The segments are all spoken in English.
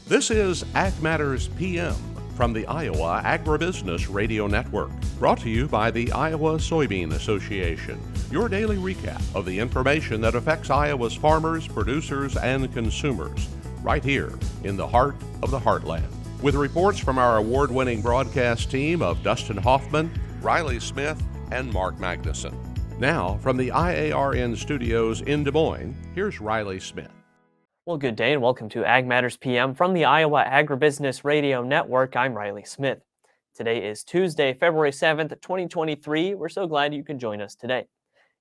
This is Ag Matters PM from the Iowa Agribusiness Radio Network, brought to you by the Iowa Soybean Association. Your daily recap of the information that affects Iowa's farmers, producers, and consumers, right here in the heart of the heartland. With reports from our award-winning broadcast team of Dustin Hoffman, Riley Smith, and Mark Magnuson. Now, from the IARN studios in Des Moines, here's Riley Smith. Well, good day and welcome to Ag Matters PM from the Iowa Agribusiness Radio Network. I'm Riley Smith. Today is Tuesday, February 7th, 2023. We're so glad you can join us today.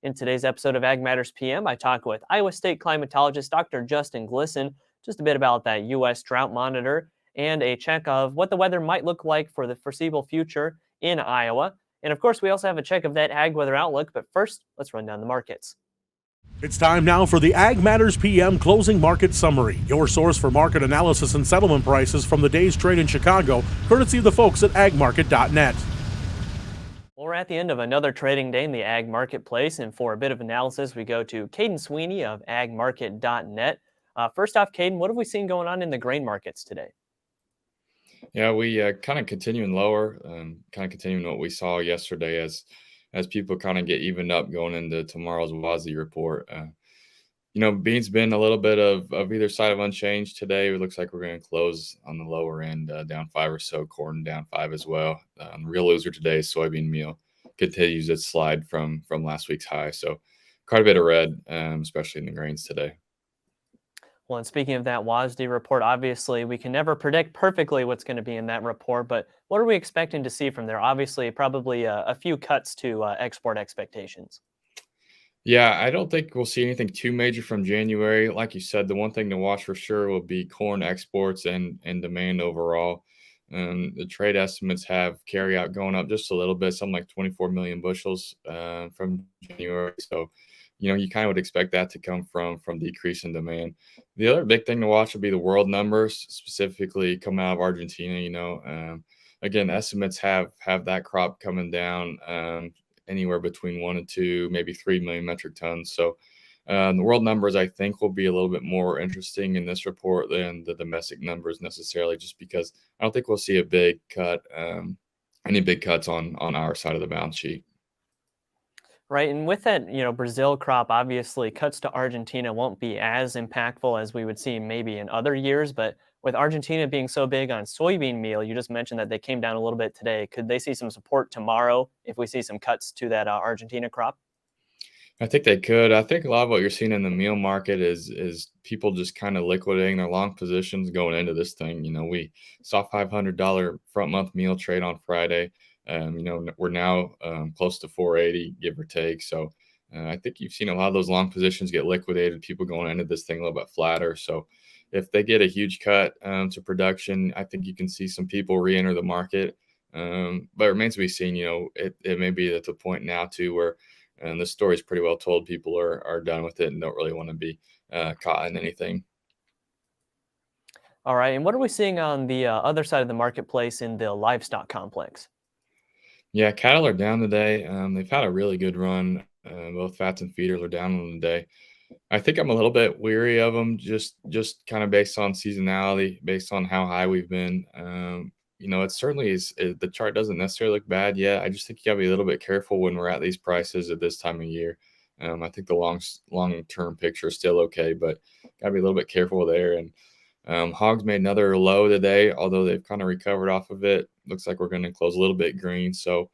In today's episode of Ag Matters PM, I talk with Iowa State Climatologist Dr. Glisan just a bit about that U.S. drought monitor and a check of what the weather might look like for the foreseeable future in Iowa. And of course, we also have a check of that ag weather outlook. But first, let's run down the markets. It's time now for the Ag Matters PM Closing Market Summary, your source for market analysis and settlement prices from the day's trade in Chicago, courtesy of the folks at agmarket.net. Well, we're at the end of another trading day in the ag marketplace, and for a bit of analysis, we go to Kaden Sweeney of agmarket.net. First off, Kaden, what have we seen going on in the grain markets today? Yeah, we kind of continuing lower, kind of continuing what we saw yesterday as people kind of get evened up going into tomorrow's WASDE report. Beans been a little bit of either side of unchanged today. It looks like we're going to close on the lower end, down 5 or so. Corn down 5 as well. The real loser today is soybean meal. Continues its slide from last week's high. So quite a bit of red, especially in the grains today. Well, and speaking of that WASDE report, obviously we can never predict perfectly what's going to be in that report, but what are we expecting to see from there? Obviously, probably a few cuts to export expectations. Yeah, I don't think we'll see anything too major from January. Like you said, the one thing to watch for sure will be corn exports and demand overall. The trade estimates have carryout going up just a little bit, something like 24 million bushels from January. So, you kind of would expect that to come from decrease in demand. The other big thing to watch will be the world numbers, specifically coming out of Argentina. Again, estimates have that crop coming down anywhere between 1 and 2, maybe 3 million metric tons. So the world numbers, I think, will be a little bit more interesting in this report than the domestic numbers necessarily, just because I don't think we'll see a big cut, any big cuts on our side of the balance sheet. Right, and with that, Brazil crop, obviously cuts to Argentina won't be as impactful as we would see maybe in other years, but with Argentina being so big on soybean meal, you just mentioned that they came down a little bit today. Could they see some support tomorrow if we see some cuts to that Argentina crop? I think they could. I think a lot of what you're seeing in the meal market is people just kind of liquidating their long positions going into this thing. We saw $500 front month meal trade on Friday. We're now close to 480, give or take. So I think you've seen a lot of those long positions get liquidated, people going into this thing a little bit flatter. So if they get a huge cut to production, I think you can see some people re-enter the market. But it remains to be seen. It may be at the point now too where this story is pretty well told. People are done with it and don't really want to be caught in anything. All right, and what are we seeing on the other side of the marketplace in the livestock complex? Yeah, cattle are down today. They've had a really good run. Both fats and feeders are down on the day. I think I'm a little bit weary of them, just kind of based on seasonality, based on how high we've been. It certainly is. The chart doesn't necessarily look bad yet. I just think you got to be a little bit careful when we're at these prices at this time of year. I think the long-term picture is still okay, but got to be a little bit careful there. And hogs made another low today, although they've kind of recovered off of it. Looks like we're going to close a little bit green. So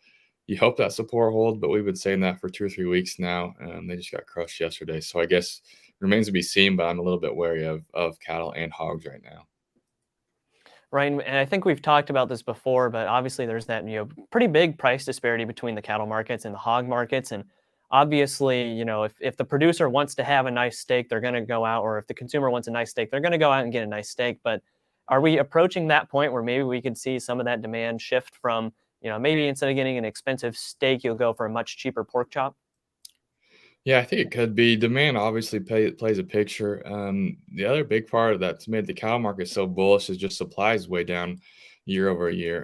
you hope that support holds, but we've been saying that for 2 or 3 weeks now. They just got crushed yesterday. So I guess remains to be seen, but I'm a little bit wary of cattle and hogs right now. Right, and I think we've talked about this before, but obviously there's that pretty big price disparity between the cattle markets and the hog markets. And obviously, if the producer wants to have a nice steak, they're going to go out, or if the consumer wants a nice steak, they're going to go out and get a nice steak. But are we approaching that point where maybe we could see some of that demand shift from, maybe instead of getting an expensive steak, you'll go for a much cheaper pork chop? Yeah, I think it could be. Demand obviously plays a picture. The other big part that's made the cow market so bullish is just supply is way down year over year.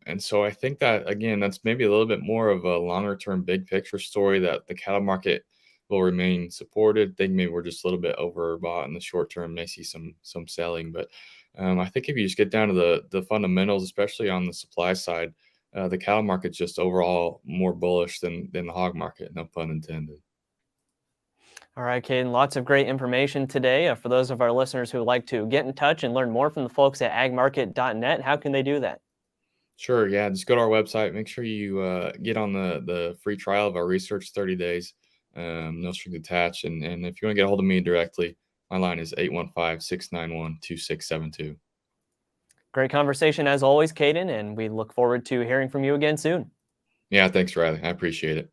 And so I think that, again, that's maybe a little bit more of a longer term big picture story that the cattle market will remain supported. I think maybe we're just a little bit overbought in the short term, may see some selling, but I think if you just get down to the fundamentals, especially on the supply side, the cattle market's just overall more bullish than the hog market, no pun intended. All right, Kaden, lots of great information today. For those of our listeners who would like to get in touch and learn more from the folks at agmarket.net, how can they do that? Sure, yeah, just go to our website. Make sure you get on the free trial of our research, 30 days, no strings attached. And if you want to get a hold of me directly, my line is 815-691-2672. Great conversation as always, Kaden, and we look forward to hearing from you again soon. Yeah, thanks, Riley. I appreciate it.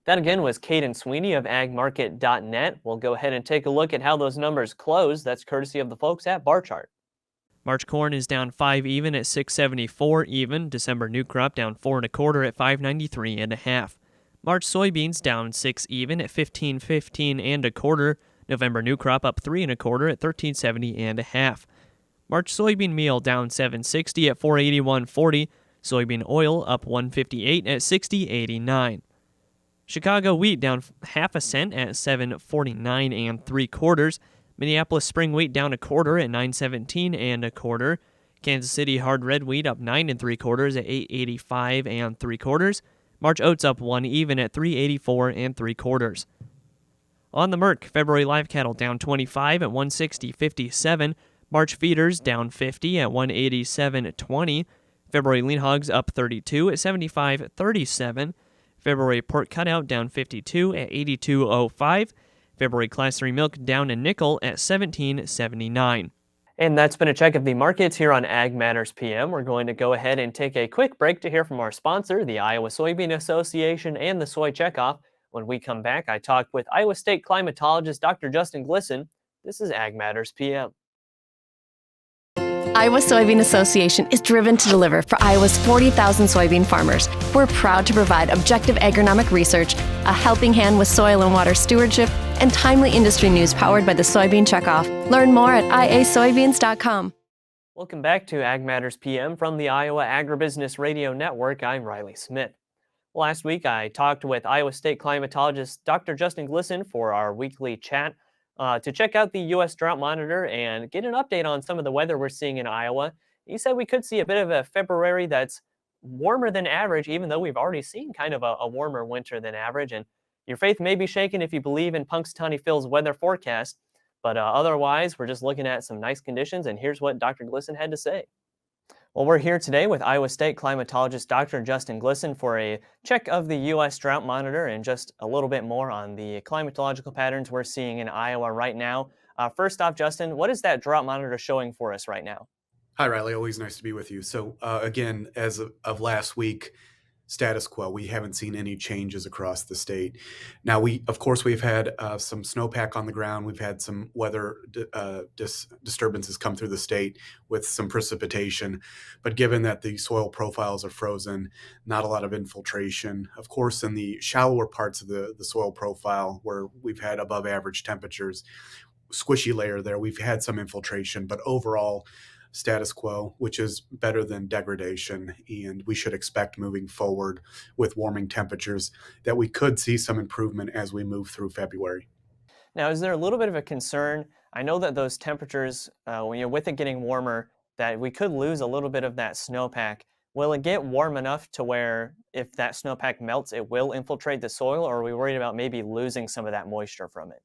That again was Kaden Sweeney of agmarket.net. We'll go ahead and take a look at how those numbers close. That's courtesy of the folks at Bar Chart. March corn is down 5 even at 674 even. December new crop down 4 1/4 at 593 1/2. March soybeans down 6 even at 1515 1/4. November new crop up 3 1/4 at 1370 1/2. March soybean meal down 760 at 481.40. Soybean oil up 158 at 60.89. Chicago wheat down half a cent at 749 3/4. Minneapolis spring wheat down 1/4 at 917 1/4. Kansas City hard red wheat up 9 3/4 at 885 3/4. March oats up 1 even at 384 3/4. On the Merc, February live cattle down 25 at 160.57. March feeders down 50 at 187.20. February lean hogs up 32 at 75.37. February pork cutout down 52 at 82.05. February Class 3 milk down a nickel at 17.79. And that's been a check of the markets here on Ag Matters PM. We're going to go ahead and take a quick break to hear from our sponsor, the Iowa Soybean Association and the Soy Checkoff. When we come back, I talk with Iowa State Climatologist Dr. Justin Glisan. This is Ag Matters PM. Iowa Soybean Association is driven to deliver for Iowa's 40,000 soybean farmers. We're proud to provide objective agronomic research, a helping hand with soil and water stewardship, and timely industry news powered by the Soybean Checkoff. Learn more at iasoybeans.com. Welcome back to Ag Matters PM from the Iowa Agribusiness Radio Network. I'm Riley Smith. Last week, I talked with Iowa State Climatologist Dr. Justin Glisan for our weekly chat to check out the U.S. Drought Monitor and get an update on some of the weather we're seeing in Iowa. He said we could see a bit of a February that's warmer than average, even though we've already seen kind of a warmer winter than average. And your faith may be shaken if you believe in Punxsutawney Phil's weather forecast, but otherwise, we're just looking at some nice conditions, and here's what Dr. Glisan had to say. Well, we're here today with Iowa State Climatologist Dr. Justin Glisan for a check of the U.S. Drought Monitor and just a little bit more on the climatological patterns we're seeing in Iowa right now. First off, Justin, what is that Drought Monitor showing for us right now? Hi, Riley. Always nice to be with you. So again, as of last week, status quo. We haven't seen any changes across the state. Now, we've had some snowpack on the ground. We've had some weather disturbances come through the state with some precipitation. But given that the soil profiles are frozen, not a lot of infiltration. Of course, in the shallower parts of the soil profile where we've had above average temperatures, squishy layer there, we've had some infiltration. But overall, status quo, which is better than degradation, and we should expect moving forward with warming temperatures that we could see some improvement as we move through February. Now, is there a little bit of a concern? I know that those temperatures, with it getting warmer, that we could lose a little bit of that snowpack. Will it get warm enough to where if that snowpack melts, it will infiltrate the soil, or are we worried about maybe losing some of that moisture from it?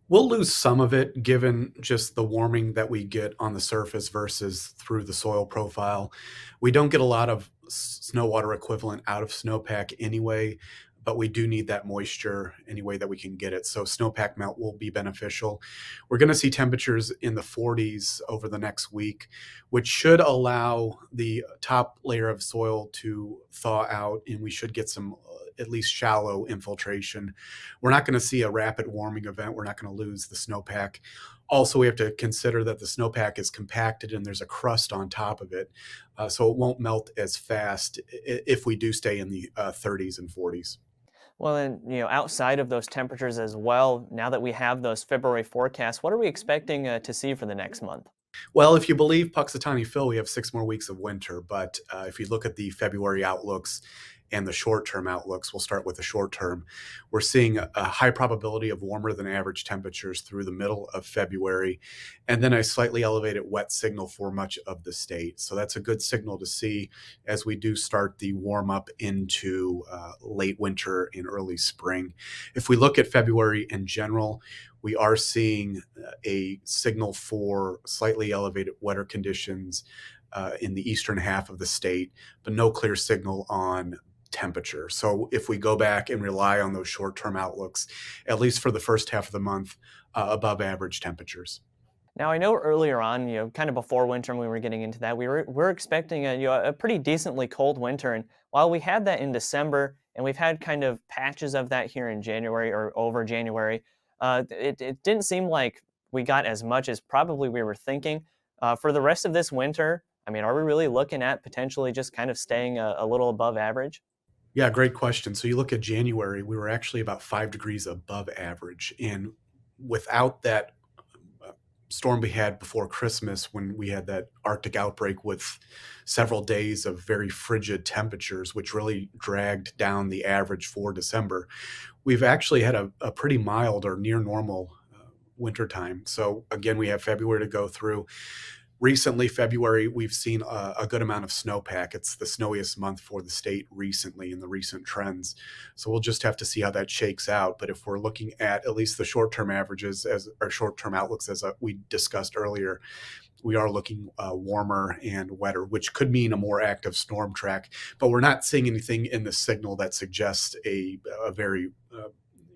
We'll lose some of it given just the warming that we get on the surface versus through the soil profile. We don't get a lot of snow water equivalent out of snowpack anyway, but we do need that moisture any way that we can get it. So snowpack melt will be beneficial. We're going to see temperatures in the 40s over the next week, which should allow the top layer of soil to thaw out, and we should get some at least shallow infiltration. We're not going to see a rapid warming event. We're not going to lose the snowpack. Also, we have to consider that the snowpack is compacted and there's a crust on top of it, so it won't melt as fast if we do stay in the 30s and 40s. Well, and outside of those temperatures as well, now that we have those February forecasts, what are we expecting to see for the next month? Well, if you believe Punxsutawney Phil, we have 6 more weeks of winter. But if you look at the February outlooks, and the short-term outlooks. We'll start with the short term. We're seeing a high probability of warmer than average temperatures through the middle of February, and then a slightly elevated wet signal for much of the state. So that's a good signal to see as we do start the warm up into late winter and early spring. If we look at February in general, we are seeing a signal for slightly elevated wetter conditions in the eastern half of the state, but no clear signal on temperature. So if we go back and rely on those short-term outlooks, at least for the first half of the month, above average temperatures. Now, I know earlier on, kind of before winter when we were getting into that, we're expecting a pretty decently cold winter. And while we had that in December, and we've had kind of patches of that here in January or over January, it didn't seem like we got as much as probably we were thinking. For the rest of this winter, I mean, are we really looking at potentially just kind of staying a little above average? Yeah, great question. So you look at January, we were actually about 5 degrees above average. And without that storm we had before Christmas, when we had that Arctic outbreak with several days of very frigid temperatures, which really dragged down the average for December, we've actually had a pretty mild or near normal wintertime. So again, we have February to go through. Recently, February, we've seen a good amount of snowpack. It's the snowiest month for the state recently in the recent trends. So we'll just have to see how that shakes out. But if we're looking at least the short-term averages as our short-term outlooks, as we discussed earlier, we are looking warmer and wetter, which could mean a more active storm track. But we're not seeing anything in the signal that suggests a very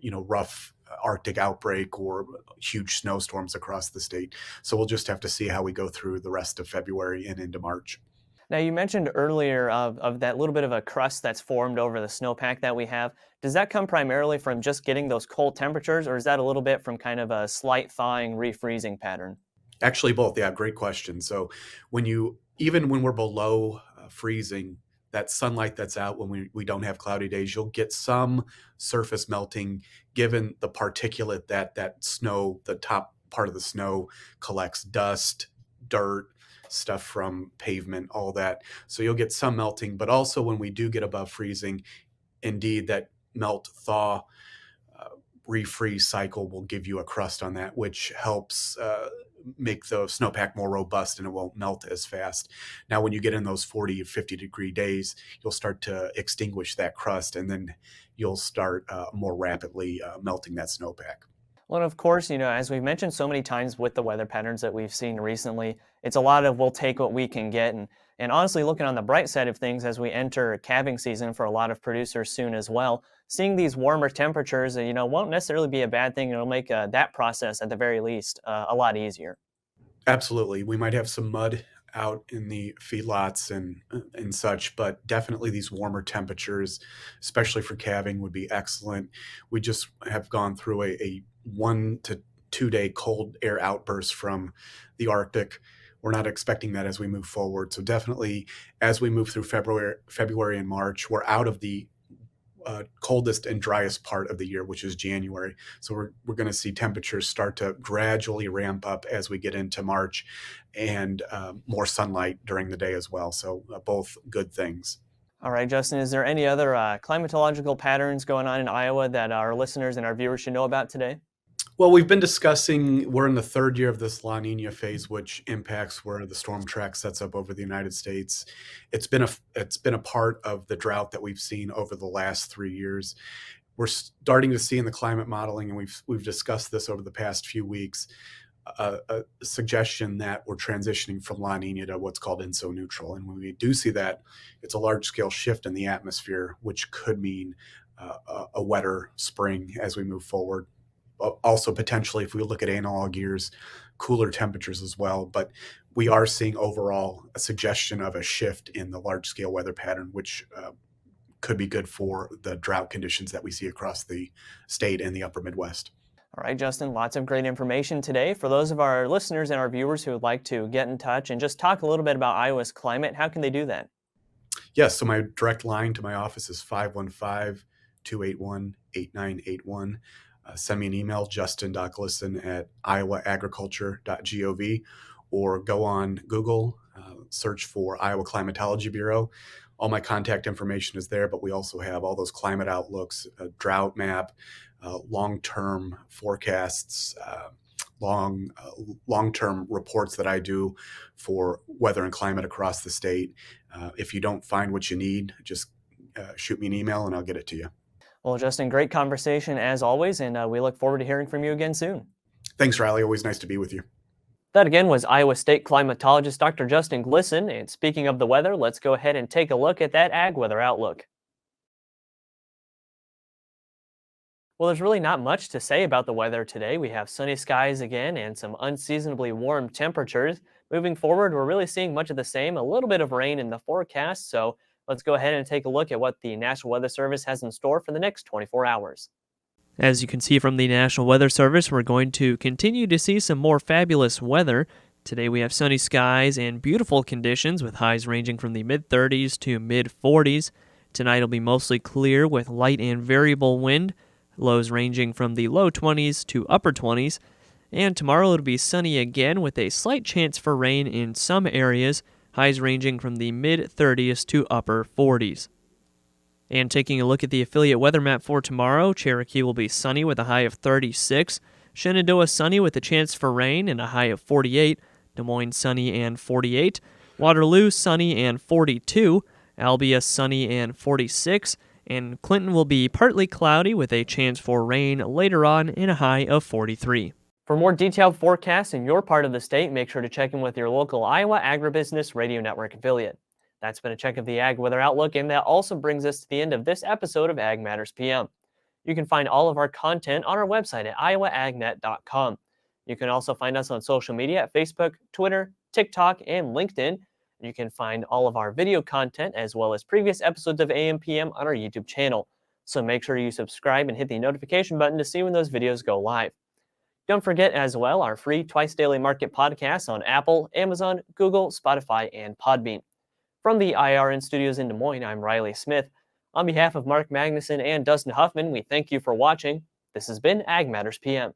rough Arctic outbreak or huge snowstorms across the state. So we'll just have to see how we go through the rest of February and into March. Now, you mentioned earlier of that little bit of a crust that's formed over the snowpack that we have. Does that come primarily from just getting those cold temperatures, or is that a little bit from kind of a slight thawing, refreezing pattern? Actually, both. Yeah, great question. So even when we're below freezing, that sunlight that's out when we don't have cloudy days, you'll get some surface melting given the particulate that snow, the top part of the snow collects, dust, dirt, stuff from pavement, all that. So you'll get some melting, but also when we do get above freezing, indeed that melt thaw refreeze cycle will give you a crust on that, which helps make the snowpack more robust and it won't melt as fast. Now, when you get in those 40 or 50 degree days, you'll start to extinguish that crust and then you'll start more rapidly melting that snowpack. Well, and of course, as we've mentioned so many times with the weather patterns that we've seen recently, it's a lot of we'll take what we can get. And honestly, looking on the bright side of things as we enter calving season for a lot of producers soon as well, seeing these warmer temperatures, won't necessarily be a bad thing. It'll make that process, at the very least, a lot easier. Absolutely. We might have some mud out in the feedlots and such, but definitely these warmer temperatures, especially for calving, would be excellent. We just have gone through a 1 to 2 day cold air outburst from the Arctic. We're not expecting that as we move forward. So definitely as we move through February and March, we're out of the coldest and driest part of the year, which is January. So we're going to see temperatures start to gradually ramp up as we get into March and more sunlight during the day as well. So both good things. All right, Justin, is there any other climatological patterns going on in Iowa that our listeners and our viewers should know about today? Well, we've been discussing, we're in the third year of this La Nina phase, which impacts where the storm track sets up over the United States. It's been a part of the drought that we've seen over the last 3 years. We're starting to see in the climate modeling, and we've discussed this over the past few weeks, a suggestion that we're transitioning from La Nina to what's called INSO neutral. And when we do see that, it's a large scale shift in the atmosphere, which could mean a wetter spring as we move forward. Also, potentially, if we look at analog years, cooler temperatures as well. But we are seeing overall a suggestion of a shift in the large-scale weather pattern, which could be good for the drought conditions that we see across the state and the upper Midwest. All right, Justin, lots of great information today. For those of our listeners and our viewers who would like to get in touch and just talk a little bit about Iowa's climate, how can they do that? Yes, so my direct line to my office is 515-281-8981. Send me an email, justin.glisan@iowaagriculture.gov, or go on Google, search for Iowa Climatology Bureau. All my contact information is there, but we also have all those climate outlooks, a drought map, long-term forecasts, long-term reports that I do for weather and climate across the state. If you don't find what you need, just shoot me an email and I'll get it to you. Well, Justin, great conversation as always, and we look forward to hearing from you again soon. Thanks, Riley. Always nice to be with you. That again was Iowa State Climatologist Dr. Justin Glisan. And speaking of the weather, let's go ahead and take a look at that ag weather outlook. Well, there's really not much to say about the weather today. We have sunny skies again and some unseasonably warm temperatures. Moving forward, we're really seeing much of the same, a little bit of rain in the forecast. So let's go ahead and take a look at what the National Weather Service has in store for the next 24 hours. As you can see from the National Weather Service, we're going to continue to see some more fabulous weather. Today we have sunny skies and beautiful conditions with highs ranging from the mid-30s to mid-40s. Tonight will be mostly clear with light and variable wind, lows ranging from the low 20s to upper 20s. And tomorrow it'll be sunny again with a slight chance for rain in some areas, highs ranging from the mid-30s to upper 40s. And taking a look at the affiliate weather map for tomorrow, Cherokee will be sunny with a high of 36, Shenandoah sunny with a chance for rain and a high of 48, Des Moines sunny and 48, Waterloo sunny and 42, Albia sunny and 46, and Clinton will be partly cloudy with a chance for rain later on and a high of 43. For more detailed forecasts in your part of the state, make sure to check in with your local Iowa Agribusiness Radio Network affiliate. That's been a check of the Ag Weather Outlook, and that also brings us to the end of this episode of Ag Matters PM. You can find all of our content on our website at iowaagnet.com. You can also find us on social media at Facebook, Twitter, TikTok, and LinkedIn. You can find all of our video content as well as previous episodes of AMPM on our YouTube channel. So make sure you subscribe and hit the notification button to see when those videos go live. Don't forget as well our free Twice Daily Market podcasts on Apple, Amazon, Google, Spotify, and Podbean. From the IRN studios in Des Moines, I'm Riley Smith. On behalf of Mark Magnuson and Dustin Huffman, we thank you for watching. This has been Ag Matters PM.